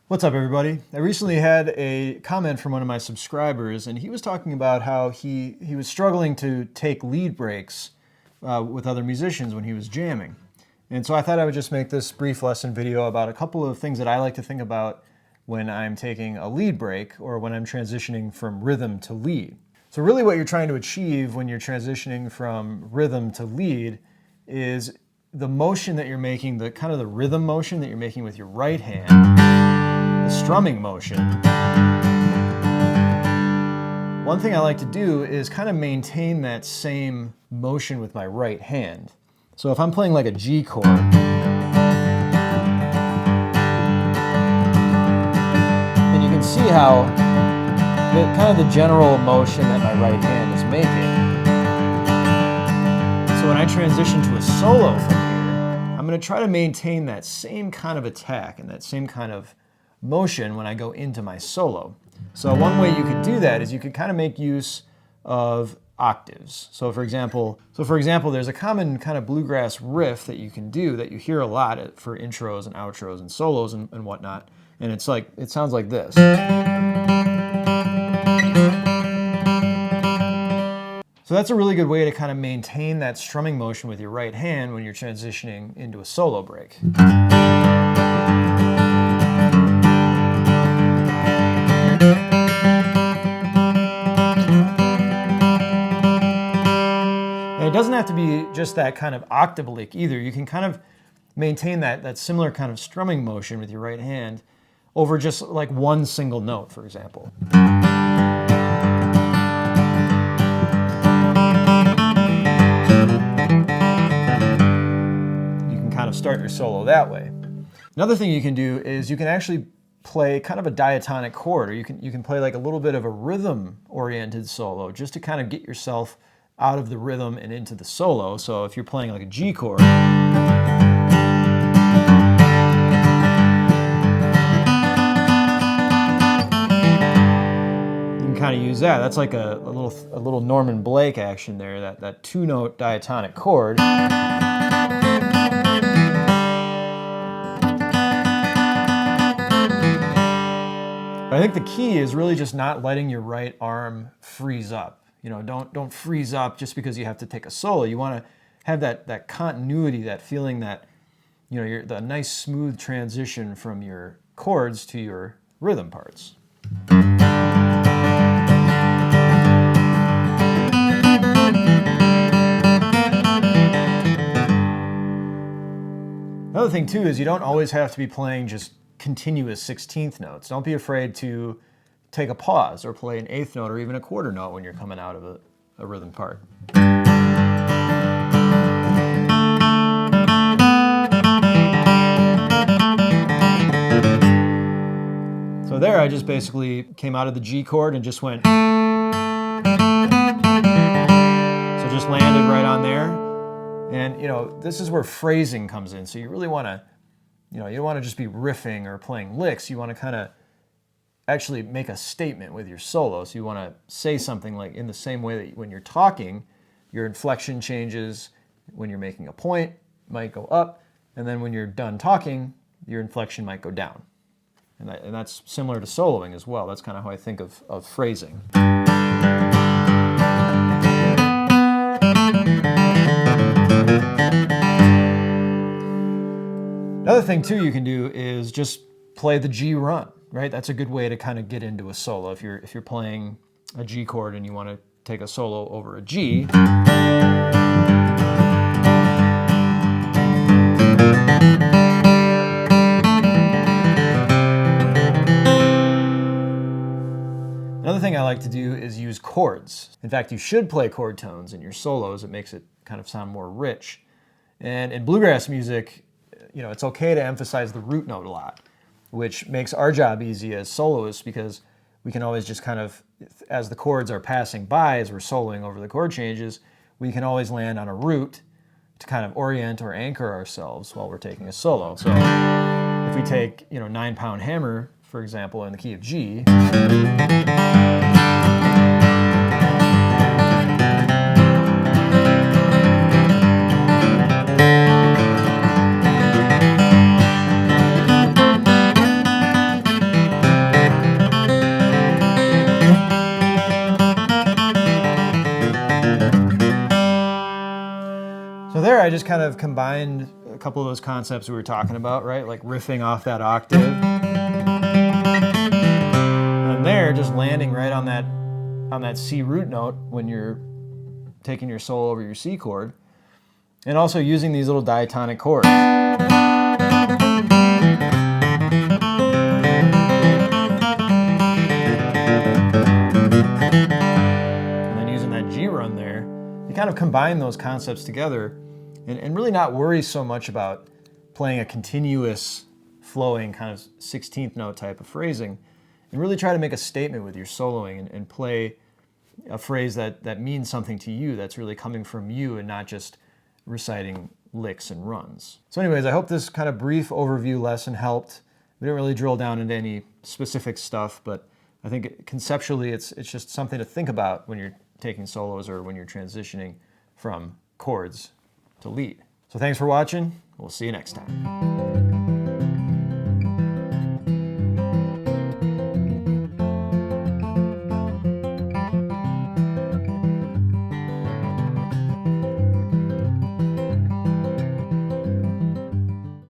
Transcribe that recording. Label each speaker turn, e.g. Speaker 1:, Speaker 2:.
Speaker 1: What's up, everybody? I recently had a comment from one of my subscribers, and he was talking about how he was struggling to take lead breaks with other musicians when he was jamming. And so I thought I would just make this brief lesson video about a couple of things that I like to think about when I'm taking a lead break or when I'm transitioning from rhythm to lead. So really what you're trying to achieve when you're transitioning from rhythm to lead is the motion that you're making, the kind of the rhythm motion that you're making with your right hand, the strumming motion. One thing I like to do is kind of maintain that same motion with my right hand. So if I'm playing like a G chord, and you can see how kind of the general motion that my right hand is making. So when I transition to a solo from here, I'm going to try to maintain that same kind of attack and that same kind of motion when I go into my solo. So one way you could do that is you could kind of make use of octaves. So for example, there's a common kind of bluegrass riff that you can do that you hear a lot for intros and outros and solos and whatnot. And it sounds like this. So that's a really good way to kind of maintain that strumming motion with your right hand when you're transitioning into a solo break. It doesn't have to be just that kind of octave lick either. You can kind of maintain that similar kind of strumming motion with your right hand over just like one single note, for example. You can kind of start your solo that way. Another thing you can do is you can actually play kind of a diatonic chord, or you can play like a little bit of a rhythm-oriented solo just to kind of get yourself out of the rhythm and into the solo. So if you're playing like a G chord, you can kind of use that. That's like a little Norman Blake action there, that two-note diatonic chord. I think the key is really just not letting your right arm freeze up. You know, don't freeze up just because you have to take a solo. You want to have that continuity, that feeling that, you know, the nice smooth transition from your chords to your rhythm parts. Another thing too is you don't always have to be playing just continuous 16th notes. Don't be afraid to take a pause or play an eighth note or even a quarter note when you're coming out of a rhythm part. So there I just basically came out of the G chord and just went. So just landed right on there. And you know, this is where phrasing comes in. So you really want to, you don't want to just be riffing or playing licks. You want to kind of actually make a statement with your solo. So you want to say something like in the same way that when you're talking, your inflection changes. When you're making a point, it might go up, and then when you're done talking, your inflection might go down. And that's similar to soloing as well. That's kind of how I think of phrasing. Another thing too you can do is just play the G run. Right, that's a good way to kind of get into a solo. If you're playing a G chord and you want to take a solo over a G. Another thing I like to do is use chords. In fact, you should play chord tones in your solos. It makes it kind of sound more rich. And in bluegrass music, you know, it's okay to emphasize the root note a lot, which makes our job easy as soloists because we can always just kind of, as the chords are passing by, as we're soloing over the chord changes, we can always land on a root to kind of orient or anchor ourselves while we're taking a solo. So if we take, you know, 9-pound hammer, for example, in the key of G, just kind of combined a couple of those concepts we were talking about, right? Like riffing off that octave. And there, just landing right on that C root note when you're taking your solo over your C chord. And also using these little diatonic chords. Kind of combine those concepts together and really not worry so much about playing a continuous flowing kind of 16th note type of phrasing, and really try to make a statement with your soloing and play a phrase that means something to you, that's really coming from you and not just reciting licks and runs. So anyways, I hope this kind of brief overview lesson helped. We didn't really drill down into any specific stuff, but I think conceptually it's just something to think about when you're taking solos or when you're transitioning from chords to lead. So thanks for watching. We'll see you next time.